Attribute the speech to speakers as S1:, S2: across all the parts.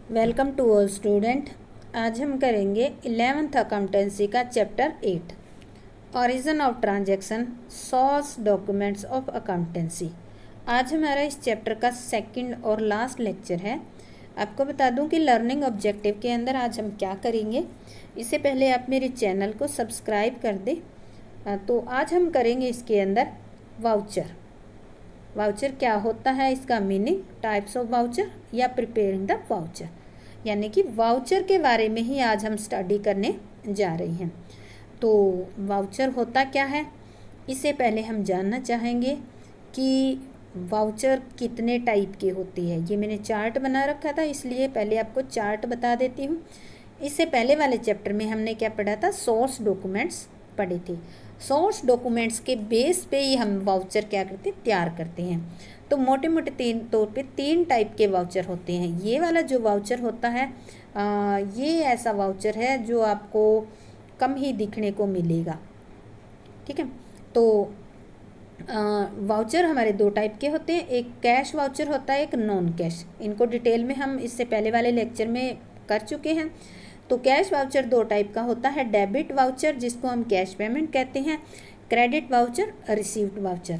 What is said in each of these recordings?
S1: Welcome to all student. आज हम करेंगे 11th अकाउंटेंसी का chapter 8 origin of transaction source documents of accountancy. आज हमारा इस चैप्टर का सेकंड और लास्ट लेक्चर है। आपको बता दूं कि लर्निंग ऑब्जेक्टिव के अंदर आज हम क्या करेंगे। इससे पहले आप मेरे चैनल को सब्सक्राइब कर दें। तो आज हम करेंगे इसके अंदर वाउचर। वाउचर क्या होता है, इसका मीनिंग, टाइप्स ऑफ वाउचर या प्रिपेयरिंग द वाउचर, यानी कि वाउचर के बारे में ही आज हम स्टडी करने जा रहे हैं। तो वाउचर होता क्या है, इससे पहले हम जानना चाहेंगे कि वाउचर कितने टाइप के होती है। ये मैंने चार्ट बना रखा था, इसलिए पहले आपको चार्ट बता देती हूँ। इससे पहले वाले चैप्टर में हमने क्या पढ़ा था, सोर्स डॉक्यूमेंट्स पढ़े थे। सोर्स डॉक्यूमेंट्स के बेस पे ही हम वाउचर क्या करते हैं, तैयार करते हैं। तो मोटे मोटे तौर पे तीन टाइप के वाउचर होते हैं। ये वाला जो वाउचर होता है ये ऐसा वाउचर है जो आपको कम ही दिखने को मिलेगा, ठीक है। तो वाउचर हमारे दो टाइप के होते हैं, एक कैश वाउचर होता है, एक नॉन कैश। इनको डिटेल में हम इससे पहले वाले लेक्चर में कर चुके हैं। तो कैश वाउचर दो टाइप का होता है, डेबिट वाउचर जिसको हम कैश पेमेंट कहते हैं, क्रेडिट वाउचर, रिसीव्ड वाउचर।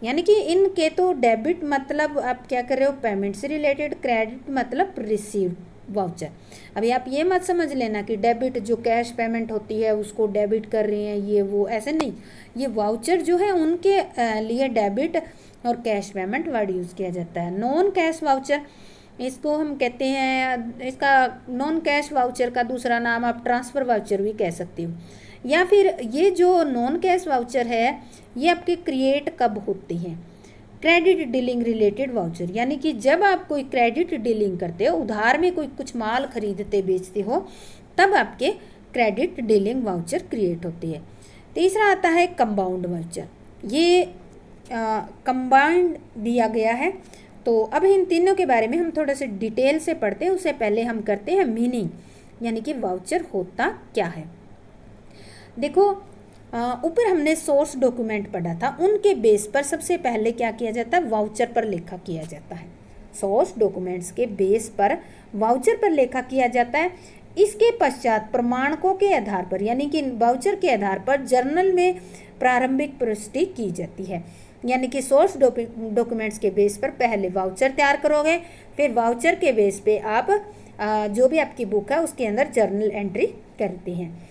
S1: यानी कि इनके तो डेबिट मतलब आप क्या कर रहे हो, पेमेंट से रिलेटेड, क्रेडिट मतलब रिसीव्ड वाउचर। अभी आप ये मत समझ लेना कि डेबिट जो कैश पेमेंट होती है उसको डेबिट कर रहे हैं, ये वो, ऐसे नहीं। ये वाउचर जो है उनके लिए डेबिट और कैश पेमेंट वर्ड यूज़ किया जाता है। नॉन कैश वाउचर इसको हम कहते हैं, इसका नॉन कैश वाउचर का दूसरा नाम आप ट्रांसफ़र वाउचर भी कह सकते हो। या फिर ये जो नॉन कैश वाउचर है ये आपके क्रिएट कब होते हैं, क्रेडिट डीलिंग रिलेटेड वाउचर। यानी कि जब आप कोई क्रेडिट डीलिंग करते हो, उधार में कोई कुछ माल खरीदते बेचते हो, तब आपके क्रेडिट डीलिंग वाउचर क्रिएट होती है। तीसरा आता है कंपाउंड वाउचर। ये कंबाइंड दिया गया है। तो अब इन तीनों के बारे में हम थोड़ा से डिटेल से पढ़ते हैं। उससे पहले हम करते हैं मीनिंग, यानी कि वाउचर होता क्या है। देखो ऊपर हमने सोर्स डॉक्यूमेंट पढ़ा था, उनके बेस पर सबसे पहले क्या किया जाता है, वाउचर पर लेखा किया जाता है। सोर्स डॉक्यूमेंट्स के बेस पर वाउचर पर लेखा किया जाता है। इसके पश्चात प्रमाणकों के आधार पर, यानी कि वाउचर के आधार पर जर्नल में प्रारंभिक प्रविष्टि की जाती है। यानी कि सोर्स डॉक्यूमेंट्स के बेस पर पहले वाउचर तैयार करोगे, फिर वाउचर के बेस पे आप जो भी आपकी बुक है उसके अंदर जर्नल एंट्री करते हैं।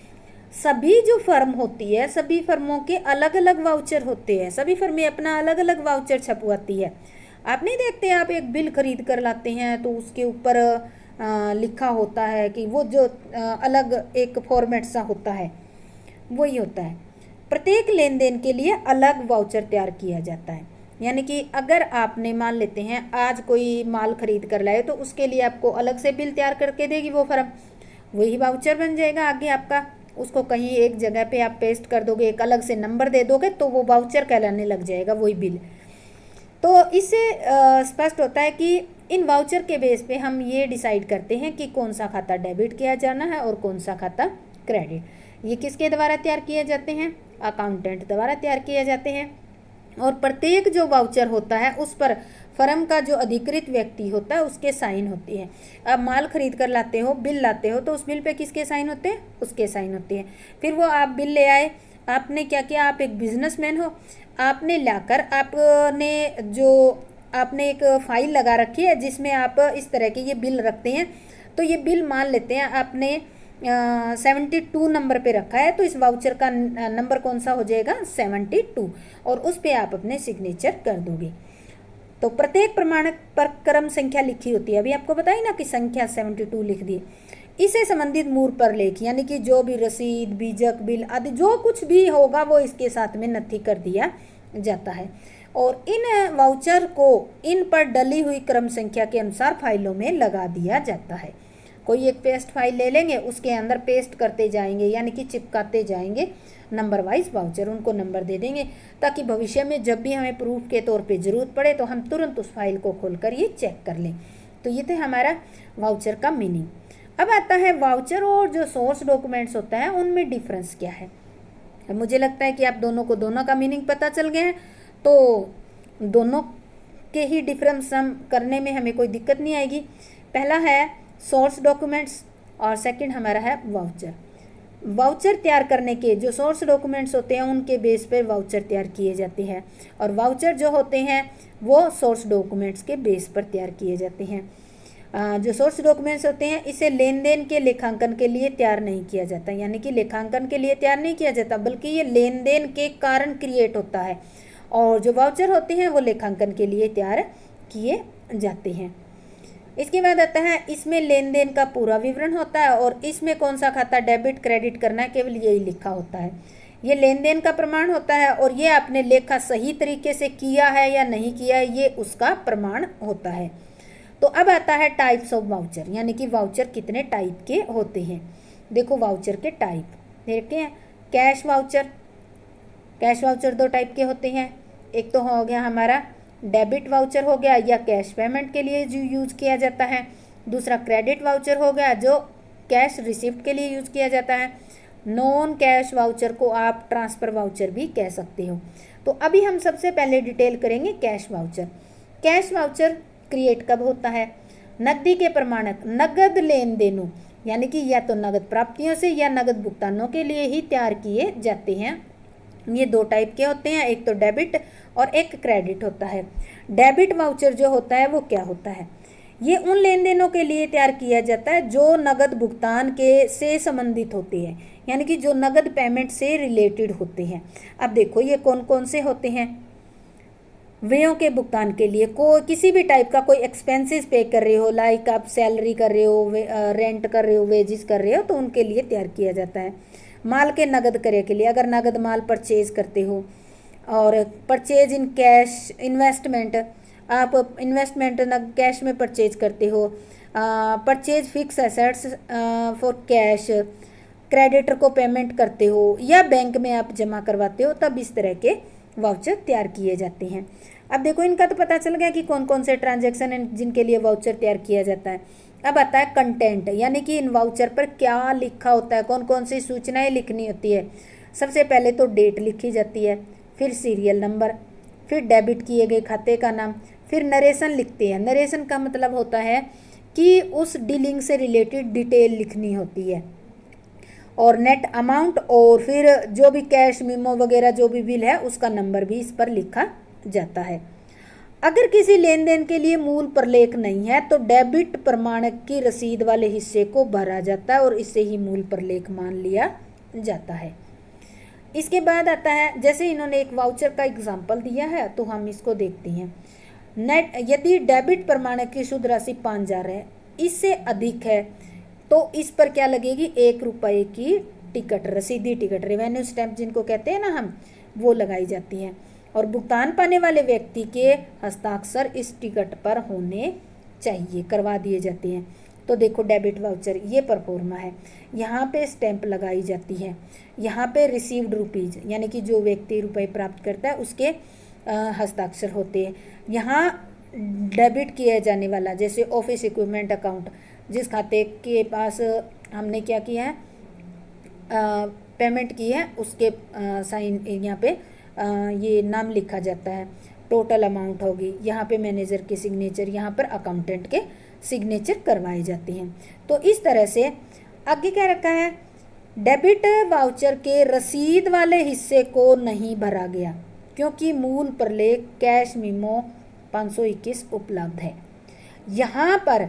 S1: सभी जो फर्म होती है, सभी फर्मों के अलग अलग वाउचर होते हैं। सभी फर्में अपना अलग अलग वाउचर छपवाती है। आप नहीं देखते, आप एक बिल खरीद कर लाते हैं तो उसके ऊपर लिखा होता है कि वो जो अलग एक फॉर्मेट सा होता है वही होता है। प्रत्येक लेन देन के लिए अलग वाउचर तैयार किया जाता है। यानी कि अगर आपने मान लेते हैं आज कोई माल खरीद कर लाए तो उसके लिए आपको अलग से बिल तैयार करके देगी वो फर्म, वही वाउचर बन जाएगा आगे आपका। उसको कहीं एक जगह पे आप पेस्ट कर दोगे, एक अलग से नंबर दे दोगे तो वो वाउचर कहलाने लग जाएगा, वही बिल। तो इससे स्पष्ट होता है कि इन वाउचर के बेस पे हम ये डिसाइड करते हैं कि कौन सा खाता डेबिट किया जाना है और कौन सा खाता क्रेडिट। ये किसके द्वारा तैयार किए जाते हैं, अकाउंटेंट द्वारा तैयार किए जाते हैं। और प्रत्येक जो वाउचर होता है उस पर फर्म का जो अधिकृत व्यक्ति होता है उसके साइन होती है। अब माल खरीद कर लाते हो, बिल लाते हो, तो उस बिल पे किसके साइन होते हैं, उसके साइन होते हैं। फिर वो आप बिल ले आए, आपने क्या किया, आप एक बिजनेसमैन हो, आपने लाकर आपने एक फाइल लगा रखी है जिसमें आप इस तरह के ये बिल रखते हैं। तो ये बिल मान लेते हैं आपने 72 नंबर पे रखा है, तो इस वाउचर का नंबर कौन सा हो जाएगा, 72, और उस पे आप अपने सिग्नेचर कर दोगे। तो प्रत्येक प्रमाणक पर क्रम संख्या लिखी होती है। अभी आपको बताई ना कि संख्या 72 लिख दी। इससे संबंधित मूल पर लेख, यानी कि जो भी रसीद, बीजक, बिल आदि जो कुछ भी होगा वो इसके साथ में नथी कर दिया जाता है। और इन वाउचर को इन पर डली हुई क्रम संख्या के अनुसार फाइलों में लगा दिया जाता है। कोई एक पेस्ट फाइल ले लेंगे, उसके अंदर पेस्ट करते जाएंगे, यानी कि चिपकाते जाएंगे नंबर वाइज वाउचर, उनको नंबर दे देंगे ताकि भविष्य में जब भी हमें प्रूफ के तौर पे ज़रूरत पड़े तो हम तुरंत उस फाइल को खोलकर ये चेक कर लें। तो ये थे हमारा वाउचर का मीनिंग। अब आता है वाउचर और जो सोर्स डॉक्यूमेंट्स होता है उनमें डिफरेंस क्या है। मुझे लगता है कि आप दोनों को दोनों का मीनिंग पता चल गया है, तो दोनों के ही डिफरेंस हम करने में हमें कोई दिक्कत नहीं आएगी। पहला है सोर्स डॉक्यूमेंट्स और सेकंड हमारा है वाउचर। वाउचर तैयार करने के जो सोर्स डॉक्यूमेंट्स होते हैं उनके बेस पर वाउचर तैयार किए जाते हैं, और वाउचर जो होते हैं वो सोर्स डॉक्यूमेंट्स के बेस पर तैयार किए जाते हैं। जो सोर्स डॉक्यूमेंट्स होते हैं इसे लेन देन के लेखांकन के लिए तैयार नहीं किया जाता, यानी कि लेखांकन के लिए तैयार नहीं किया जाता, बल्कि ये लेन देन के कारण क्रिएट होता है। और जो वाउचर होते हैं वो लेखांकन के लिए तैयार किए जाते हैं। इसके बाद आता है इसमें लेन देन का पूरा विवरण होता है, और इसमें कौन सा खाता डेबिट क्रेडिट करना है केवल यही लिखा होता है। ये लेन देन का प्रमाण होता है, और ये आपने लेखा सही तरीके से किया है या नहीं किया है ये उसका प्रमाण होता है। तो अब आता है टाइप्स ऑफ वाउचर, यानी कि वाउचर कितने टाइप के होते हैं। देखो वाउचर के टाइप देखते हैं। कैश वाउचर, कैश वाउचर दो टाइप के होते हैं। एक तो हो गया हमारा डेबिट वाउचर हो गया, या कैश पेमेंट के लिए जो यूज किया जाता है। दूसरा क्रेडिट वाउचर हो गया जो कैश रिसिप्ट के लिए यूज किया जाता है। नॉन कैश वाउचर को आप ट्रांसफर वाउचर भी कह सकते हो। तो अभी हम सबसे पहले डिटेल करेंगे cash voucher. Cash voucher create कब होता है? नकदी के प्रमाणक नगद लेन देनों, यानी कि या तो नगद प्राप्तियों से या नगद भुगतानों के लिए ही तैयार किए जाते हैं। ये दो टाइप के होते हैं, एक तो डेबिट और एक क्रेडिट होता है। डेबिट वाउचर जो होता है वो क्या होता है? ये उन लेन देनों के लिए तैयार किया जाता है जो नगद भुगतान के से संबंधित होते हैं, यानी कि जो नगद पेमेंट से रिलेटेड होते हैं। अब देखो ये कौन कौन से होते हैं। व्ययों के भुगतान के लिए किसी भी टाइप का कोई एक्सपेंसेस पे कर रहे हो, लाइक आप सैलरी कर रहे हो, रेंट कर रहे हो, वेजिस कर रहे हो, तो उनके लिए तैयार किया जाता है। माल के नगद क्रय के लिए, अगर नगद माल परचेज करते हो, और परचेज इन कैश इन्वेस्टमेंट, आप इन्वेस्टमेंट कैश में परचेज करते हो। Purchase fix assets for cash, creditor को पेमेंट करते हो या बैंक में आप जमा करवाते हो, तब इस तरह के वाउचर तैयार किए जाते हैं। अब देखो इनका तो पता चल गया कि कौन कौन से ट्रांजैक्शन हैं जिनके लिए वाउचर तैयार किया जाता है। अब आता है कंटेंट, यानी कि इन वाउचर पर क्या लिखा होता है, कौन कौन सी सूचनाएं लिखनी होती है। सबसे पहले तो डेट लिखी जाती है, फिर सीरियल नंबर, फिर डेबिट किए गए खाते का नाम, फिर नरेशन लिखते हैं। नरेशन का मतलब होता है कि उस डीलिंग से रिलेटेड डिटेल लिखनी होती है, और नेट अमाउंट, और फिर जो भी कैश मीमो वगैरह जो भी बिल है उसका नंबर भी इस पर लिखा जाता है। अगर किसी लेन देन के लिए मूल प्रलेख नहीं है तो डेबिट प्रमाणक की रसीद वाले हिस्से को भरा जाता है, और इससे ही मूल प्रलेख मान लिया जाता है। इसके बाद आता है, जैसे इन्होंने एक वाउचर का एग्जाम्पल दिया है तो हम इसको देखते हैं। नेट यदि डेबिट प्रमाणक की शुद्ध राशि 5,000 है, इससे अधिक है तो इस पर क्या लगेगी? 1 रुपये की टिकट, रसीदी टिकट, रेवेन्यू स्टैंप जिनको कहते हैं ना हम, वो लगाई जाती है, और भुगतान पाने वाले व्यक्ति के हस्ताक्षर इस टिकट पर होने चाहिए, करवा दिए जाते हैं। तो देखो डेबिट वाउचर ये परफॉर्मा है, यहाँ पे स्टैंप लगाई जाती है, यहाँ पे रिसीव्ड रुपीज, यानी कि जो व्यक्ति रुपए प्राप्त करता है उसके हस्ताक्षर होते हैं। यहाँ डेबिट किया जाने वाला, जैसे ऑफिस इक्विपमेंट अकाउंट, जिस खाते के पास हमने क्या किया है, पेमेंट की है, उसके साइन यहाँ पे ये नाम लिखा जाता है, टोटल अमाउंट होगी, यहाँ पे मैनेजर के सिग्नेचर, यहाँ पर अकाउंटेंट के सिग्नेचर करवाए जाते हैं। तो इस तरह से आगे क्या रखा है, डेबिट वाउचर के रसीद वाले हिस्से को नहीं भरा गया क्योंकि मूल प्रलेख कैश मीमो 521 उपलब्ध है। यहाँ पर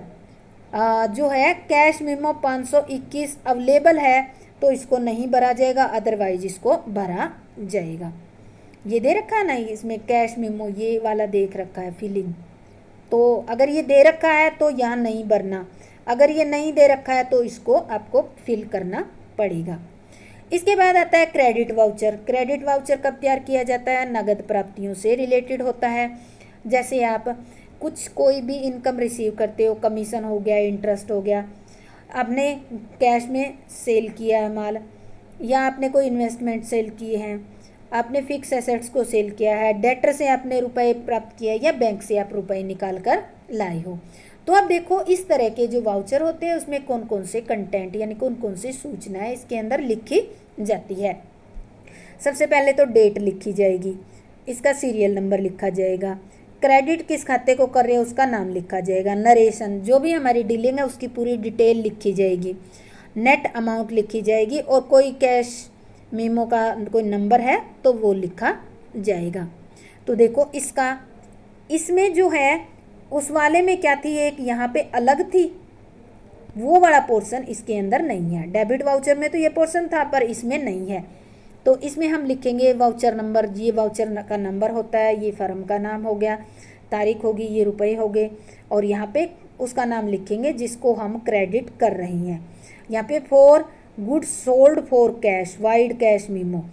S1: जो है कैश मीमो 521 अवेलेबल है तो इसको नहीं भरा जाएगा, अदरवाइज इसको भरा जाएगा। ये दे रखा है ना इसमें कैश मीमो, ये वाला देख रखा है फिलिंग, तो अगर ये दे रखा है तो यहाँ नहीं भरना, अगर ये नहीं दे रखा है तो इसको आपको फिल करना पड़ेगा। इसके बाद आता है क्रेडिट वाउचर। क्रेडिट वाउचर कब तैयार किया जाता है? नगद प्राप्तियों से रिलेटेड होता है। जैसे आप कोई भी इनकम रिसीव करते हो, कमीशन हो गया, इंटरेस्ट हो गया, आपने कैश में सेल किया है माल, या आपने कोई इन्वेस्टमेंट सेल किए हैं, आपने फिक्स एसेट्स को सेल किया है, डेटर से आपने रुपए प्राप्त किया या बैंक से आप रुपए निकाल कर लाए हो। तो अब देखो इस तरह के जो वाउचर होते हैं उसमें कौन कौन से कंटेंट यानी कौन कौन सी सूचनाएं इसके अंदर लिखी जाती है। सबसे पहले तो डेट लिखी जाएगी, इसका सीरियल नंबर लिखा जाएगा, क्रेडिट किस खाते को कर रहे हैं उसका नाम लिखा जाएगा, नरेशन जो भी हमारी डीलिंग है उसकी पूरी डिटेल लिखी जाएगी, नेट अमाउंट लिखी जाएगी और कोई कैश मीमो का कोई नंबर है तो वो लिखा जाएगा। तो देखो इसका इसमें जो है उस वाले में क्या थी, एक यहाँ पे अलग थी, वो वाला पोर्शन इसके अंदर नहीं है। डेबिट वाउचर में तो ये पोर्शन था पर इसमें नहीं है। तो इसमें हम लिखेंगे वाउचर नंबर, ये वाउचर का नंबर होता है, ये फर्म का नाम हो गया, तारीख होगी, ये रुपए हो गए और यहाँ पे उसका नाम लिखेंगे जिसको हम क्रेडिट कर रहे हैं। यहाँ पे for goods sold for cash, wide cash memo,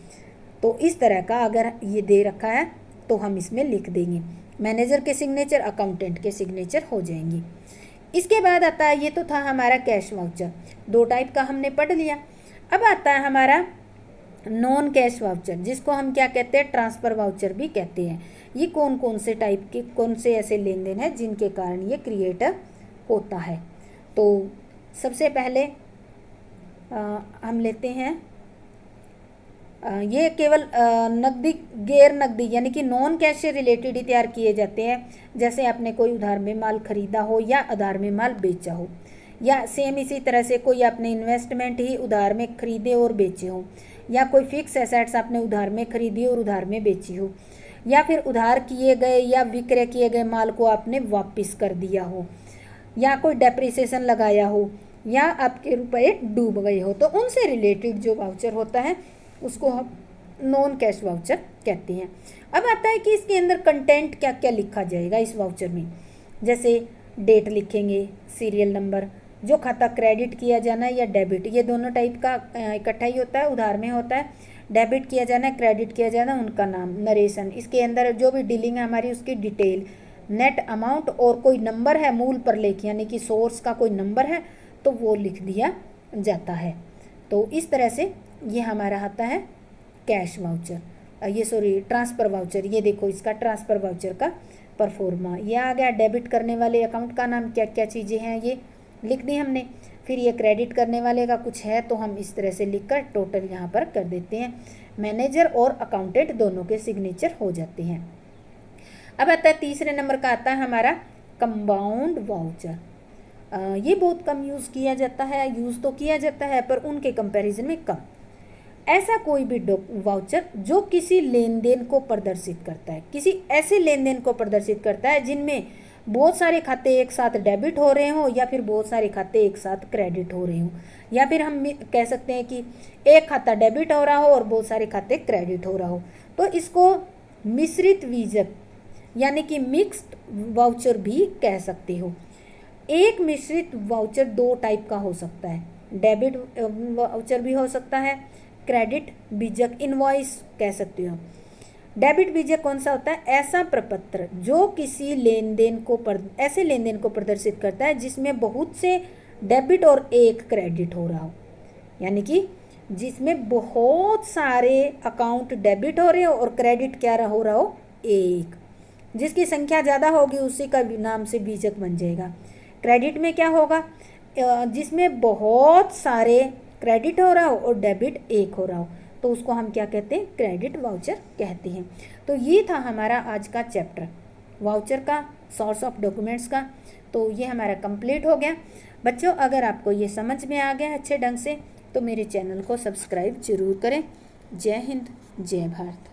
S1: तो इस तरह का अगर ये दे रखा है तो हम इसमें लिख देंगे। मैनेजर के सिग्नेचर, अकाउंटेंट के सिग्नेचर हो जाएंगे। इसके बाद आता है, ये तो था हमारा कैश वाउचर, 2 टाइप का हमने पढ़ लिया। अब आता है हमारा नॉन कैश वाउचर, जिसको हम क्या कहते हैं, ट्रांसफ़र वाउचर भी कहते हैं। ये कौन कौन से टाइप के, कौन से ऐसे लेन देन है जिनके कारण ये क्रिएट होता है। तो सबसे पहले हम लेते हैं ये केवल नकदी, गैर नकदी यानी कि नॉन कैश से रिलेटेड ही तैयार किए जाते हैं। जैसे आपने कोई उधार में माल खरीदा हो या उधार में माल बेचा हो, या सेम इसी तरह से कोई आपने इन्वेस्टमेंट ही उधार में खरीदे और बेचे हो, या कोई फिक्स एसेट्स आपने उधार में खरीदी और उधार में बेची हो, या फिर उधार किए गए या विक्रय किए गए माल को आपने वापस कर दिया हो, या कोई डेप्रिसिएशन लगाया हो, या आपके रुपए डूब गए हो, तो उनसे रिलेटेड जो वाउचर होता है उसको हम नॉन कैश वाउचर कहते हैं। अब आता है कि इसके अंदर कंटेंट क्या क्या लिखा जाएगा इस वाउचर में। जैसे डेट लिखेंगे, सीरियल नंबर, जो खाता क्रेडिट किया जाना है या डेबिट, ये दोनों टाइप का इकट्ठा ही होता है, उधार में होता है। डेबिट किया जाना है, क्रेडिट किया जाना है, उनका नाम, नरेशन, इसके अंदर जो भी डीलिंग है हमारी उसकी डिटेल, नेट अमाउंट और कोई नंबर है मूल पर लेख यानी कि सोर्स का कोई नंबर है तो वो लिख दिया जाता है। तो इस तरह से ये हमारा आता है कैश वाउचर, ये सॉरी ट्रांसफ़र वाउचर। ये देखो इसका ट्रांसफ़र वाउचर का परफॉर्मा ये आ गया। डेबिट करने वाले अकाउंट का नाम, क्या क्या चीज़ें हैं ये लिख दी हमने। फिर ये क्रेडिट करने वाले का कुछ है तो हम इस तरह से लिखकर टोटल यहाँ पर कर देते हैं। मैनेजर और अकाउंटेंट दोनों के सिग्नेचर हो जाते हैं। अब आता है तीसरे नंबर का आता है हमारा कंपाउंड वाउचर। ये बहुत कम यूज़ किया जाता है, यूज़ तो किया जाता है पर उनके कंपैरिजन में कम। ऐसा कोई भी वाउचर जो किसी लेन देन को प्रदर्शित करता है, किसी ऐसे लेन देन को प्रदर्शित करता है जिनमें बहुत सारे खाते एक साथ डेबिट हो रहे हों या फिर बहुत सारे खाते एक साथ क्रेडिट हो रहे हों, या फिर हम कह सकते हैं कि एक खाता डेबिट हो रहा हो और बहुत सारे खाते क्रेडिट हो रहा हो, तो इसको मिश्रित बीजक यानी कि मिक्स्ड वाउचर भी कह सकते हो। एक मिश्रित वाउचर 2 टाइप का हो सकता है, डेबिट वाउचर भी हो सकता है, क्रेडिट बीजक इनवॉइस कह सकते हो। डेबिट बीजक कौन सा होता है, ऐसा प्रपत्र जो किसी लेन देन को ऐसे लेन देन को प्रदर्शित करता है जिसमें बहुत से डेबिट और एक क्रेडिट हो रहा हो, यानी कि जिसमें बहुत सारे अकाउंट डेबिट हो रहे हो और क्रेडिट क्या हो रहा हो, एक। जिसकी संख्या ज़्यादा होगी उसी का नाम से बीजक बन जाएगा। क्रेडिट में क्या होगा, जिसमें बहुत सारे क्रेडिट हो रहा हो और डेबिट एक हो रहा हो, तो उसको हम क्या कहते हैं, क्रेडिट वाउचर कहते हैं। तो ये था हमारा आज का चैप्टर वाउचर का, सोर्स ऑफ डॉक्यूमेंट्स का। तो ये हमारा कंप्लीट हो गया। बच्चों अगर आपको ये समझ में आ गया अच्छे ढंग से तो मेरे चैनल को सब्सक्राइब जरूर करें। जय हिंद, जय भारत।